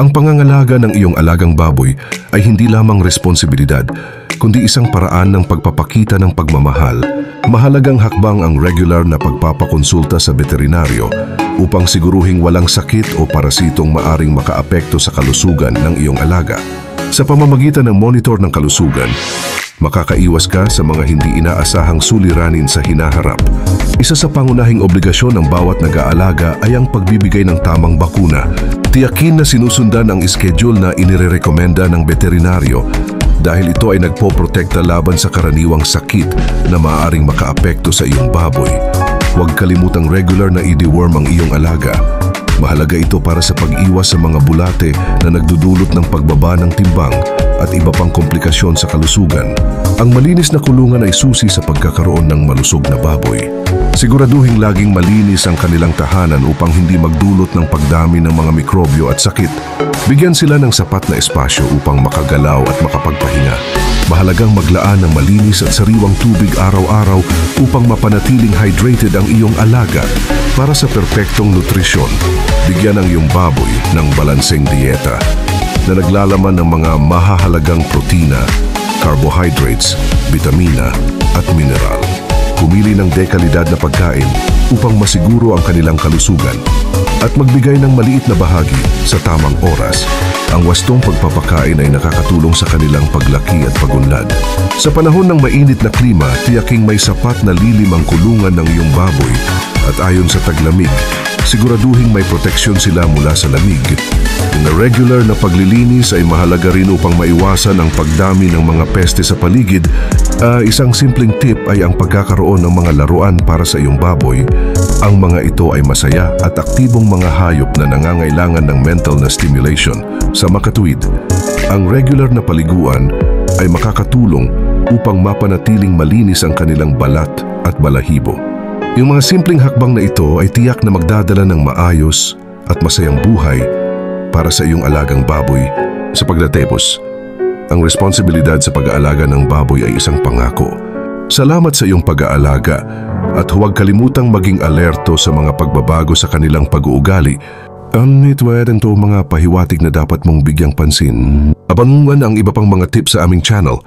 Ang pangangalaga ng iyong alagang baboy ay hindi lamang responsibilidad, kundi isang paraan ng pagpapakita ng pagmamahal. Mahalagang hakbang ang regular na pagpapakonsulta sa veterinaryo upang siguruhing walang sakit o parasitong maaring makaapekto sa kalusugan ng iyong alaga. Sa pamamagitan ng monitor ng kalusugan, makakaiwas ka sa mga hindi inaasahang suliranin sa hinaharap. Isa sa pangunahing obligasyon ng bawat nag-aalaga ay ang pagbibigay ng tamang bakuna. Tiyakin na sinusundan ang schedule na inirerekomenda ng veterinaryo dahil ito ay nagpoprotekta laban sa karaniwang sakit na maaaring makaapekto sa iyong baboy. Huwag kalimutang regular na i-deworm ang iyong alaga. Mahalaga ito para sa pag-iwas sa mga bulate na nagdudulot ng pagbaba ng timbang at iba pang komplikasyon sa kalusugan. Ang malinis na kulungan ay susi sa pagkakaroon ng malusog na baboy. Siguraduhing laging malinis ang kanilang tahanan upang hindi magdulot ng pagdami ng mga mikrobyo at sakit. Bigyan sila ng sapat na espasyo upang makagalaw at makapagpahinga. Mahalagang maglaan ng malinis at sariwang tubig araw-araw upang mapanatiling hydrated ang iyong alaga. Para sa perpektong nutrisyon, bigyan ang iyong baboy ng balanseng dieta na naglalaman ng mga mahahalagang protina, carbohydrates, bitamina at mineral. Pumili ng dekalidad na pagkain upang masiguro ang kanilang kalusugan at magbigay ng maliit na bahagi sa tamang oras. Ang wastong pagpapakain ay nakakatulong sa kanilang paglaki at pagunlad. Sa panahon ng mainit na klima, tiyaking may sapat na lilim ang kulungan ng iyong baboy at ayon sa taglamig, siguraduhin may proteksyon sila mula sa lamig. Ang regular na paglilinis ay mahalaga rin upang maiwasan ang pagdami ng mga peste sa paligid. Isang simpleng tip ay ang pagkakaroon ng mga laruan para sa iyong baboy. Ang mga ito ay masaya at aktibong mga hayop na nangangailangan ng mental na stimulation. Sa makatuwid, ang regular na paliguan ay makakatulong upang mapanatiling malinis ang kanilang balat at balahibo. Yung mga simpleng hakbang na ito ay tiyak na magdadala ng maayos at masayang buhay para sa iyong alagang baboy. Sa pagdatapos, ang responsibilidad sa pag-aalaga ng baboy ay isang pangako. Salamat sa iyong pag-aalaga at huwag kalimutang maging alerto sa mga pagbabago sa kanilang pag-uugali. Ito mga pahiwatig na dapat mong bigyang pansin. Abangan ang iba pang mga tips sa aming channel.